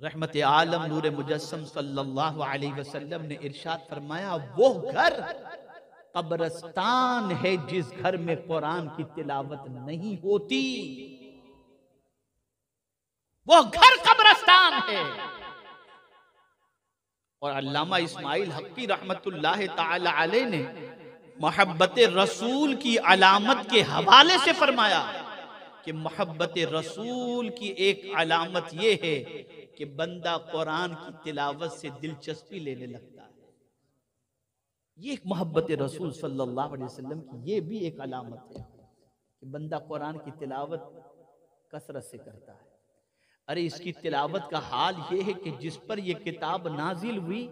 रहमत आलम नूर मुजस्सम सल्लल्लाहु अलैहि वसल्लम ने इरशाद फरमाया, वो घर कब्रस्तान है जिस घर में कुरान की तिलावत नहीं होती। वो घर कब्रस्तान है। और अल्लामा इस्माइल हक्की रहमतुल्लाह ताला अलैह ने मोहब्बत रसूल की अलामत के हवाले से फरमाया कि मोहब्बत रसूल की एक अलामत यह है कि बंदा कुरान की तिलावत से दिलचस्पी लेने लगता है। ये एक मोहब्बत रसूल सल्लल्लाहु अलैहि वसल्लम की ये भी एक अलामत है कि बंदा कुरान की तिलावत कसरत से करता है। अरे इसकी तिलावत का हाल ये है कि जिस पर यह किताब नाजिल हुई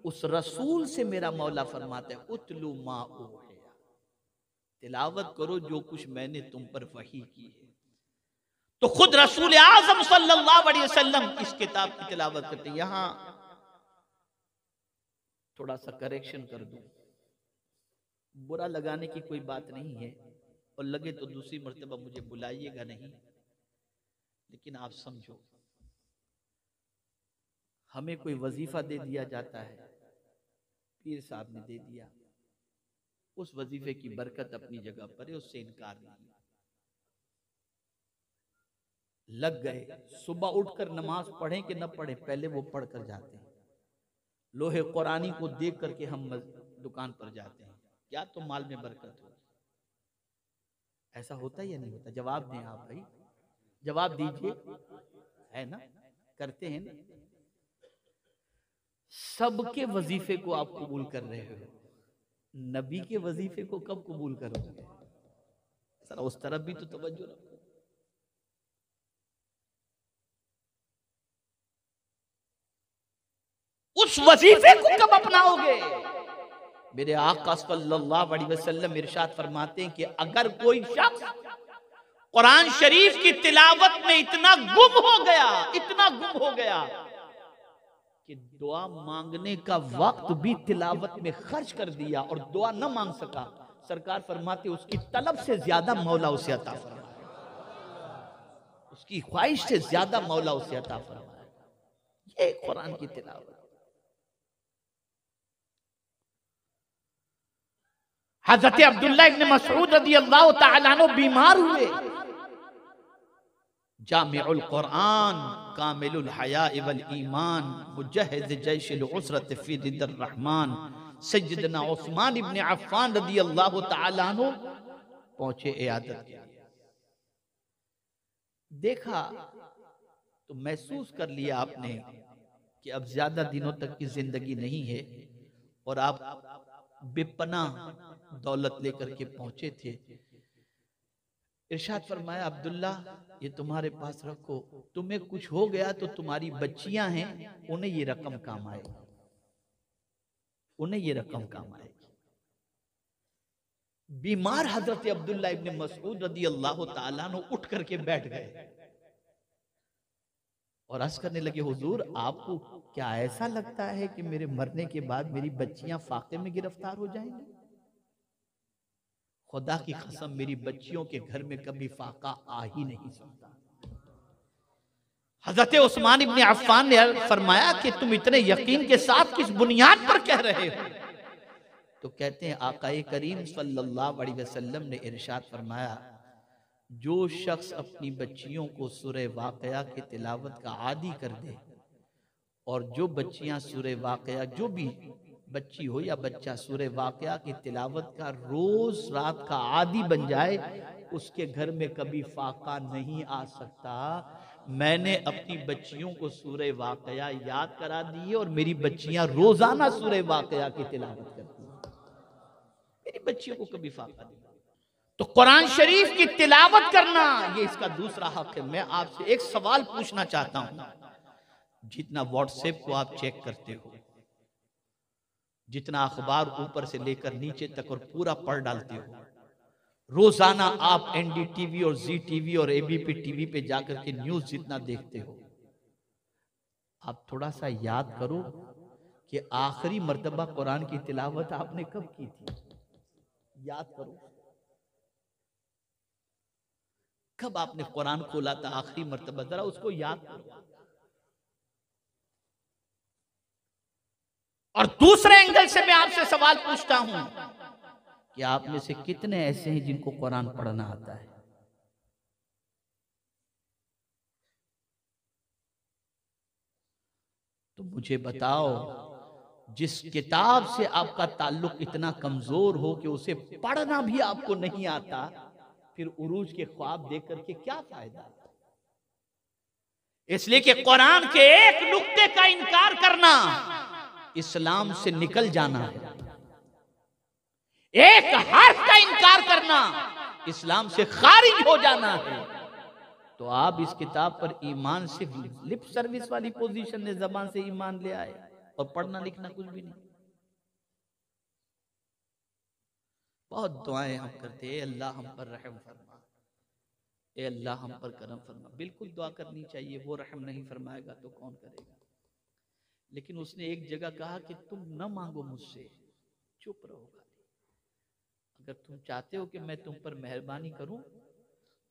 उस रसूल से मेरा मौला फरमाता है, उतलू मा उहिया, तिलावत करो जो कुछ मैंने तुम पर वही की है। तो खुद रसूल आजम सल्लल्लाहु अलैहि वसल्लम इस किताब की तिलावत करते हैं। यहां थोड़ा सा करेक्शन कर दूं, बुरा लगाने की कोई बात नहीं है, और लगे तो दूसरी मर्तबा मुझे बुलाइएगा नहीं, लेकिन आप समझो, हमें कोई वजीफा दे दिया जाता है, पीर साहब ने दे दिया, उस वजीफे की बरकत अपनी जगह पर है, उससे इनकार नहीं। लग गए, सुबह उठकर नमाज पढ़ें कि न पढ़ें, पहले वो पढ़ कर जाते हैं। लोहे कुरानी को देख करके हम दुकान पर जाते हैं, क्या तो माल में बरकत हो। ऐसा होता या नहीं होता? जवाब दें आप भाई, जवाब दीजिए, है ना? करते हैं ना? सबके वजीफे को आप कबूल कर रहे हो, नबी के वजीफे को कब कबूल करोगे? सर उस तरफ भी तो तवज्जो रखो। उस वजीफे को कब अपनाओगे? मेरे आका सल्लल्लाहु अलैहि वसल्लम इरशाद फरमाते हैं कि अगर कोई शख्स कुरान शरीफ की तिलावत में इतना गुम हो गया, इतना गुम हो गया कि दुआ मांगने का वक्त भी तिलावत में खर्च कर दिया और दुआ न मांग सका, सरकार फरमाते उसकी तलब से ज्यादा मौला उसे अता फरमाए, उसकी ख्वाहिश से ज्यादा मौला उसे अता फरमाए। ये कुरान की तिलावत। हजरत अब्दुल्लाह इब्न मसऊद रज़ी अल्लाह तआला अन्हु बीमार हुए। जामिउल कुरान कामिलुल हया वल ईमान मुजहिज़ जैशिल उसरत फी दिदर रहमान सय्यदना उस्मान इब्न अफ़्फ़ान रज़ी अल्लाह तआला अन्हु पहुंचे इयादत के लिए। देखा तो महसूस कर लिया आपने कि अब ज्यादा दिनों तक की जिंदगी नहीं है और आप बेपना दौलत लेकर के पहुंचे थे। इरशाद फरमाया, अब्दुल्ला ये तुम्हारे पास रखो, तुम्हें कुछ हो गया तो तुम्हारी बच्चियां हैं, उन्हें ये रकम काम आएगी, उन्हें ये रकम काम आएगी। बीमार हजरत अब्दुल्ला इब्न मसऊद रज़ी अल्लाह तआला अन्हु उठ करके बैठ गए और अर्ज करने लगे, हुजूर आपको क्या ऐसा लगता है कि मेरे मरने के बाद मेरी बच्चियां फाके में गिरफ्तार हो जाएंगी? खुदा की कसम मेरी बच्चियों के घर में कभी फाका आ ही नहीं सकता। हजरत उस्मान इब्न अफ़्फ़ान ने फरमाया कि तुम इतने यकीन के साथ किस बुनियाद पर कह रहे हो? तो कहते हैं आकाए करीम सल्लल्लाहु अलैहि वसल्लम ने इरशाद फरमाया, जो शख्स अपनी बच्चियों को सूरह वाक़या की तिलावत का आदी कर दे, और जो बच्चियां सूरह वाक़या, जो भी बच्ची हो या बच्चा सूरह वाक़या की तिलावत का रोज रात का आदी बन जाए, उसके घर में कभी फाका नहीं आ सकता। मैंने अपनी बच्चियों को सूरह वाक़या याद करा दी है और मेरी बच्चियां रोजाना सूरह वाक़या की तिलावत करती हैं, मेरी बच्चियों को कभी फाका नहीं। तो कुरान शरीफ की तिलावत करना ये इसका दूसरा हक है। मैं आपसे एक सवाल पूछना चाहता हूं, जितना व्हाट्सएप को आप चेक करते हो, जितना अखबार ऊपर से लेकर नीचे तक और पूरा पढ़ डालते हो, रोजाना आप एनडीटीवी और जी टीवी और एबीपी टीवी पे जाकर के न्यूज जितना देखते हो, आप थोड़ा सा याद करो कि आखिरी मर्तबा कुरान की तिलावत आपने कब की थी? याद करो, कब आपने कुरान खोला था आखिरी मर्तबा, जरा उसको याद करो। और दूसरे एंगल से मैं आपसे सवाल पूछता हूं कि आप में से कितने ऐसे हैं जिनको कुरान पढ़ना आता है? तो मुझे बताओ, जिस किताब से आपका ताल्लुक इतना कमजोर हो कि उसे पढ़ना भी आपको नहीं आता, फिर उरूज के ख्वाब देख करके क्या फायदा? इसलिए कि कुरान के एक नुक्ते का इनकार करना इस्लाम से निकल जाना है, एक हर्फ का इनकार करना इस्लाम से खारिज हो जाना है। तो आप इस किताब पर ईमान सिर्फ लिप सर्विस वाली पोजीशन ने जबान से ईमान ले आए और पढ़ना लिखना कुछ भी नहीं। बहुत दुआएं हम करते हैं, अल्लाह हम पर रहम फरमा, ए अल्लाह हम पर करम फरमा। बिल्कुल दुआ करनी चाहिए, वो रहम नहीं फरमाएगा तो कौन करेगा। लेकिन उसने एक जगह कहा कि तुम न मांगो मुझसे, चुप रहो। अगर तुम चाहते हो कि मैं तुम पर मेहरबानी करूं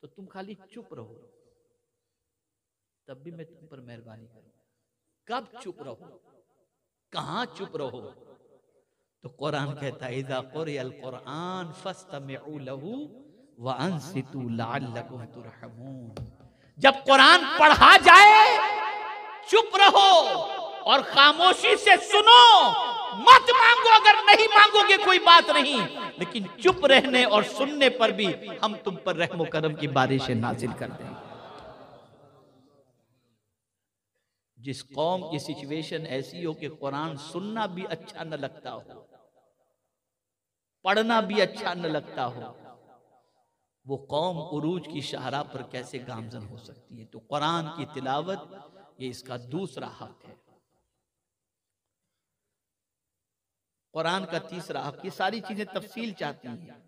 तो तुम खाली चुप रहो, तब भी मैं तुम पर मेहरबानी करूं। कब चुप रहो, कहां चुप रहो? तो कुरान कहता है इज़ा क़ुरिअल क़ुरआन फस्तमिऊ लहू व अंसितू लअल्लकुम तुरहमून। जब कुरान पढ़ा जाए चुप रहो और खामोशी से सुनो, मत मांगो। अगर नहीं मांगोगे कोई बात नहीं, लेकिन चुप रहने और सुनने पर भी हम तुम पर रहमो करम की बारिशें नाजिल कर देंगे। जिस कौम की सिचुएशन ऐसी हो कि कुरान सुनना भी अच्छा न लगता हो, पढ़ना भी अच्छा न लगता हो, वो कौम उरूज की शाहरा पर कैसे गामजन हो सकती है? तो कुरान की तिलावत ये इसका दूसरा हक है। कुरान का तीसरा हक, ये सारी चीजें तफसील चाहती हैं,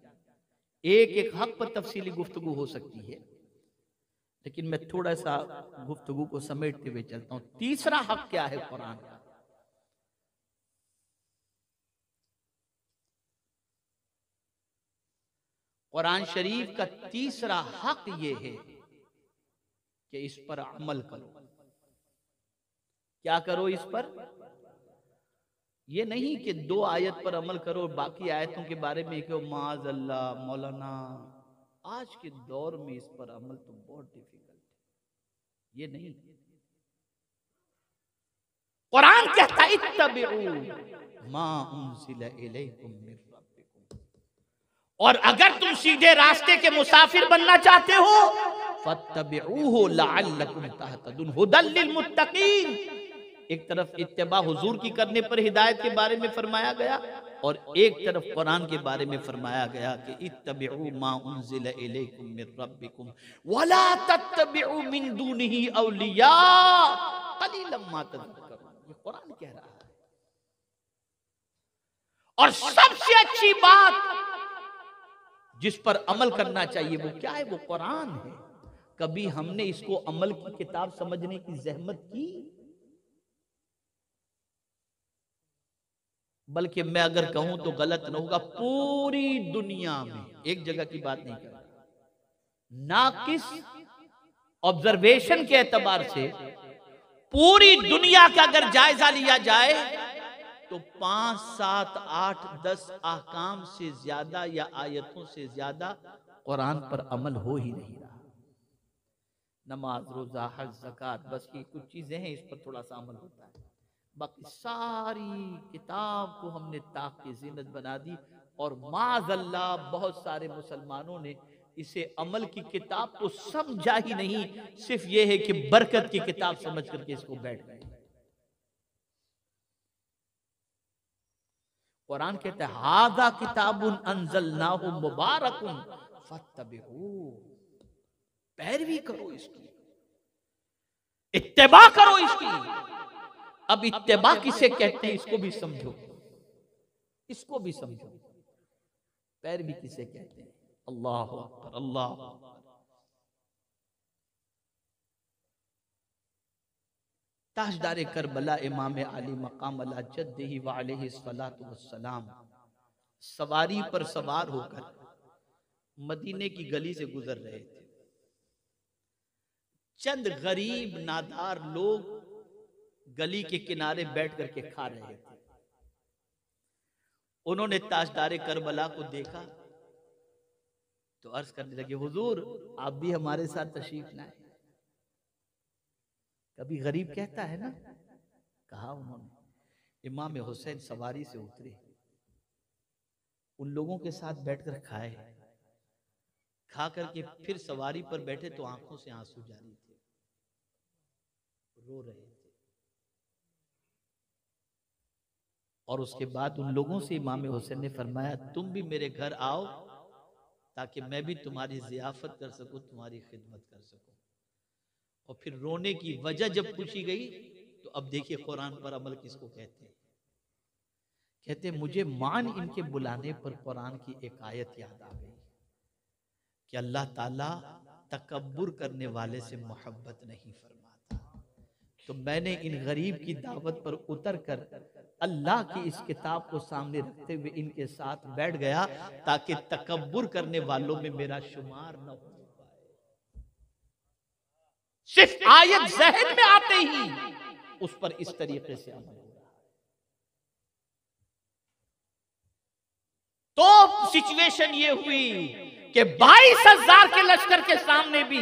एक एक हक पर तफसीली गुफ्तगू हो सकती है, लेकिन मैं थोड़ा सा गुफ्तगू को समेटते हुए चलता हूं। तीसरा हक क्या है कुरान का? कुरान शरीफ का तीसरा हक ये है कि इस पर अमल करो। क्या करो इस पर? ये नहीं कि 2 आयत पर अमल करो, बाकी आयतों के बारे में कहो माज अल्लाह मौलाना। आज के दौर में इस पर अमल तो बहुत डिफिकल्ट है। ये नहीं, कुरान कहता है इत्तबिऊ मा उनज़िला इलैकुम मिर रब्बिकुम। और अगर तुम सीधे रास्ते के मुसाफिर बनना चाहते हो, फत्तबिऊहु लअल्लकुम तहतदून हुदल लिल मुत्तकीन। एक तरफ इत्तिबा हुजूर की करने पर हिदायत के बारे में फरमाया गया, और एक तरफ कुरान के बारे में फरमाया गया कि इत्तबिऊ मा उनज़िला इलैकुम मिर रब्बिकुम वला तत्तबिऊ मिन दूनिही औलिया कलीलन मा तज़क्करून। ये कुरान कह रहा है। और सबसे अच्छी बात जिस पर अमल करना चाहिए वो क्या है? वो कुरान है। कभी हमने इसको अमल की किताब समझने की जहमत की? बल्कि मैं अगर कहूं तो गलत न होगा, पूरी दुनिया में, एक जगह की बात नहीं कर रहा, नाकिस ऑब्जर्वेशन के एतबार से पूरी दुनिया का अगर जायजा लिया जाए तो 5, 7, 8, 10 अहकाम से ज्यादा या आयतों से ज्यादा कुरान पर अमल हो ही नहीं रहा। नमाज, रोजा, हज, ज़कात, बस ये कुछ चीजें हैं, इस पर थोड़ा सा अमल होता है। बाकी सारी किताब को हमने ताक की जीनत बना दी, और माज़अल्लाह बहुत सारे मुसलमानों ने इसे अमल की किताब तो समझा ही नहीं, सिर्फ ये है कि बरकत की किताब समझ करके इसको बैठ गए। कुरान कहता है हाज़ा किताबुन अंज़लनाहु मुबारकुन फत्तबिऊ। पैरवी करो इसकी, इत्तिबा करो इसकी। अब इत्तिबा किसे कहते हैं इसको भी समझो, इसको भी समझो। पैरवी किसे कहते हैं? अल्लाह अकबर, अल्लाह अकबर। ताजदार करबला इमाम अली मकाम अला जद्दिही व अलैहि सलातु वस्सलाम सवारी पर सवार होकर मदीने की गली से गुजर रहे थे। चंद गरीब नादार लोग गली के किनारे बैठ करके खा रहे थे। उन्होंने ताजदारे करबला को देखा तो अर्ज करने लगे, हुजूर आप भी हमारे साथ तशरीफ लाए। कभी गरीब कहता है ना, कहा उन्होंने। इमाम हुसैन सवारी से उतरे, उन लोगों के साथ बैठकर खाए, खा करके फिर सवारी पर बैठे तो आंखों से आंसू जारी थे, रो रहे थे। और उसके बाद उन लोगों से इमाम हुसैन ने फरमाया, तुम भी मेरे घर आओ ताकि मैं भी तुम्हारी जियाफत कर सकूं, तुम्हारी खिदमत कर सकूं। और फिर रोने की वजह जब पूछी गई तो अब देखिए कुरान पर अमल किसको कहते हैं। कहते मुझे मान इनके बुलाने पर कुरान की एक आयत याद आ गई कि अल्लाह ताला तकब्बुर करने वाले से मोहब्बत नहीं फरमाता। तो मैंने इन गरीब की दावत पर उतर कर अल्लाह की इस किताब को सामने रखते हुए इनके साथ बैठ गया ताकि तकब्बुर करने वालों में मेरा शुमार न हो पाए। सिर्फ आयत ज़हन में आते ही उस पर इस तरीके से अमल हो रहा है। तो सिचुएशन ये हुई कि 22,000 के लश्कर के सामने भी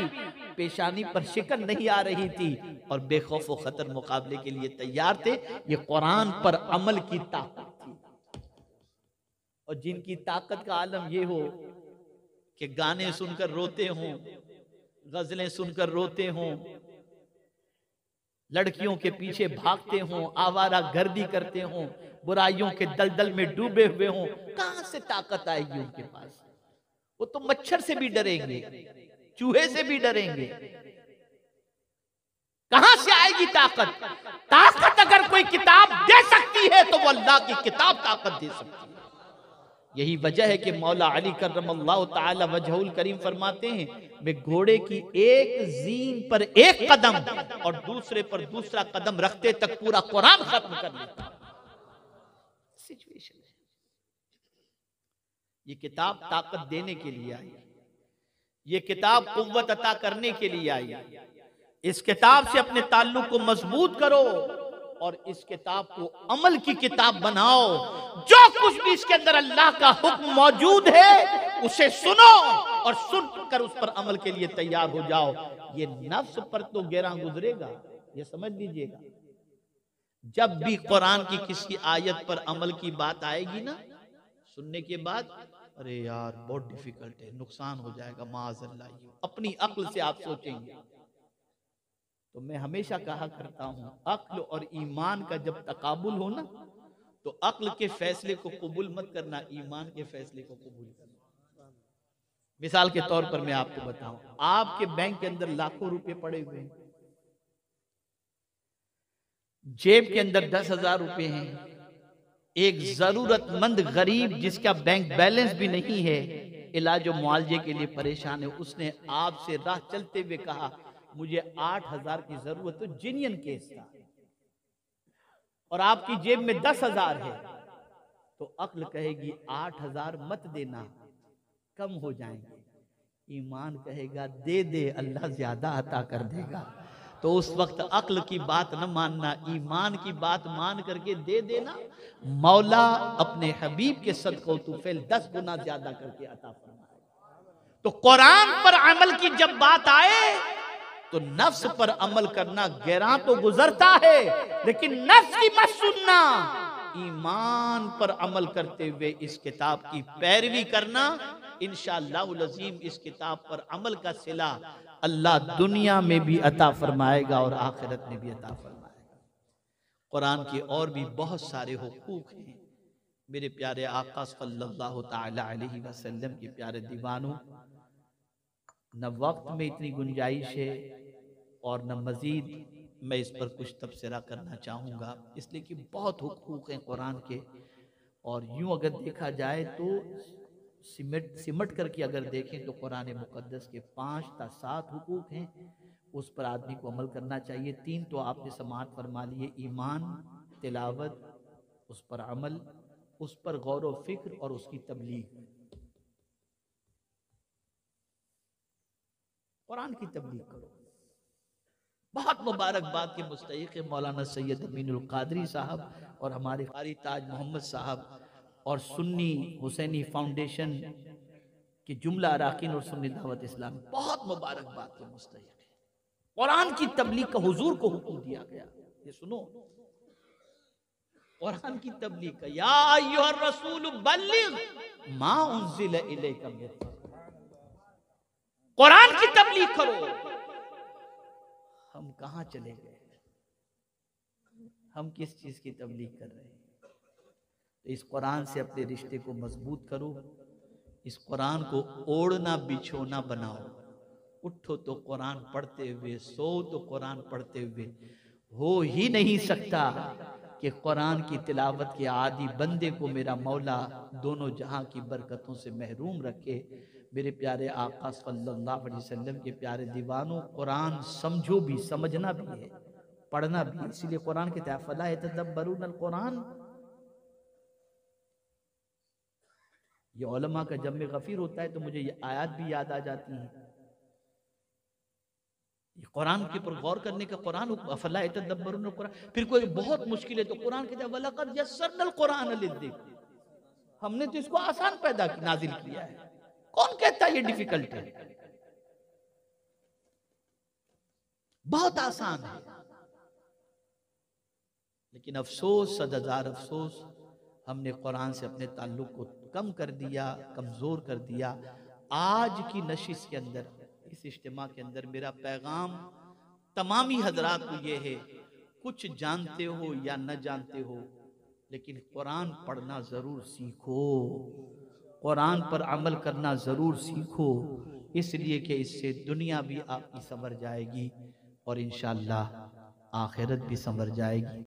पेशानी पर शिकन नहीं आ रही थी और बेखौफ व खतर मुकाबले के लिए तैयार थे। ये कुरान पर अमल की ताकत थी। और जिनकी ताकत का आलम ये हो कि गाने सुनकर रोते हों, गजलें सुनकर रोते हों, लड़कियों के पीछे भागते हों, आवारा गर्दी करते हों, बुराइयों के दलदल में डूबे हुए हों, कहां से ताकत आएगी उनके पास? वो तो मच्छर से भी डरेंगे, चूहे से भी डरेंगे। कहां से आएगी ताकत? ताकत अगर कोई किताब दे सकती है तो वो अल्लाह की किताब ताकत दे सकती है। यही वजह है कि मौला अली करमल्लाहु ताला वजहुल करीम फरमाते हैं, मैं घोड़े की एक जीन पर एक कदम और दूसरे पर दूसरा कदम रखते तक पूरा कुरान खत्म कर लेता। सिचुएशन है। ये किताब ताकत देने के लिए आई, ये किताब कुव्वत अता करने के लिए आई। इस किताब से अपने ताल्लुक को मजबूत करो और इस किताब को अमल की किताब बनाओ। जो कुछ भी इसके अंदर अल्लाह का हुक्म मौजूद है उसे सुनो और सुनकर उस पर अमल के लिए तैयार हो जाओ। ये नफ्स पर तो गहरा गुजरेगा, ये समझ लीजिएगा। जब भी कुरान की किसी आयत पर अमल की बात आएगी ना, सुनने के बाद अरे यार बहुत डिफिकल्ट है, नुकसान हो जाएगा, माअज़ल्लाह, अपनी अक्ल से आप सोचेंगे। तो मैं हमेशा कहा करता हूं, अक्ल और ईमान का जब तकाबुल हो ना, तो अक्ल के फैसले को कबूल मत करना, ईमान के फैसले को कबूल करना। मिसाल के तौर पर मैं आपको बताऊं, आपके बैंक के अंदर लाखों रुपए पड़े हुए हैं, जेब के अंदर 10,000 रुपए हैं। एक जरूरतमंद गरीब जिसका बैंक बैलेंस भी नहीं है, इलाज और मुआवजे के लिए परेशान है, उसने आपसे राह चलते हुए कहा मुझे 8,000 की जरूरत, तो जिनियन केस था और आपकी जेब में 10,000 है, तो अक्ल कहेगी 8,000 मत देना, कम हो जाएंगे। ईमान कहेगा दे दे, अल्लाह ज्यादा अता कर देगा। तो उस वक्त अक्ल की बात न मानना, ईमान की बात मान करके दे देना। मौला अपने हबीब के सदक़ो तुफैल 10 गुना ज्यादा करके अता फरमाएगा। तो कुरान पर अमल की जब बात आए तो नफ्स पर अमल करना गैरां तो गुजरता है, लेकिन नफ्स की मत सुनना, ईमान पर अमल करते हुए इस किताब की पैरवी करना। इंशाअल्लाहुल अज़ीम इस किताब पर अमल का सिला अल्लाह दुनिया में भी अता फरमाएगा और आखिरत में भी अता फरमाएगा। कुरान के और भी बहुत सारे हुकूक हैं। मेरे प्यारे आका सल्लल्लाहु ताला अलैहि वसल्लम के प्यारे दीवानों, न वक्त में इतनी गुंजाइश है और न मजीद मैं इस पर कुछ तबसरा करना चाहूँगा, इसलिए कि बहुत हुकूक हैं कुरान के। और यूँ अगर देखा जाए तो सिमट करके अगर देखें तो कुरान मुकद्दस के 5 या 7 हुकूक हैं, उस पर आदमी को अमल करना चाहिए। 3 तो आपने समाअत फरमा लिए, ईमान, तिलावत, उस पर अमल, उस पर गौर व फिक्र और उसकी तबलीग। कुरान की तबलीग करो। बहुत मुबारकबाद के मुस्तहिक मौलाना सैयद अमीनुल कादरी साहब और हमारे कारी ताज मोहम्मद साहब और सुन्नी हुसैनी फाउंडेशन के जुमला अराकीन और सुन्नी दावत इस्लाम बहुत मुबारकबाद के मुस्तहिक है। कुरान की तबलीग का हुजूर को हुक्म दिया गया। ये सुनो, कुरान की तबलीग का, या अय्युहर रसूल बल्लिग मा उन्ज़िला इलैका मिन रब्बिक, कुरान की तबलीग करो। हम कहां चले गए? हम किस चीज की तबलीग कर रहे हैं? तो इस कुरान से अपने रिश्ते को मजबूत करो, इस कुरान को ओढ़ना बिछोना बनाओ। उठो तो कुरान पढ़ते हुए, सो तो कुरान पढ़ते हुए। हो ही नहीं सकता कि कुरान की तिलावत के आदि बंदे को मेरा मौला दोनों जहां की बरकतों से महरूम रखे। मेरे प्यारे आका सल्लल्लाहु अलैहि वसल्लम के प्यारे दीवानों, कुरान समझो भी, समझना भी है, पढ़ना भी। इसीलिए कुरान के अफला यतदब्बरून कुरान, ये उलमा का जब में गफीर होता है तो मुझे ये आयत भी याद आ जाती है। ये कुरान के ऊपर गौर करने का कुरान, अफला यतदब्बरून कुरान। फिर कोई बहुत मुश्किल है तो कुरान कहता है वलक़द यस्सरनल कुरान लिज़्ज़िक्र, हमने तो इसको आसान पैदा नाजिल किया है। कौन कहता है ये डिफिकल्ट है? बहुत आसान है। लेकिन अफसोस, सदहज़ार अफसोस, हमने कुरान से अपने ताल्लुक को कम कर दिया, कमजोर कर दिया। आज की नशिश के अंदर, इस इज्तिमा के अंदर मेरा पैगाम तमामी हजरात को ये है, कुछ जानते हो या न जानते हो, लेकिन कुरान पढ़ना जरूर सीखो, कुरान पर अमल करना जरूर सीखो। इसलिए कि इससे दुनिया भी आपकी संवर जाएगी और इंशाअल्लाह आखिरत भी संवर जाएगी।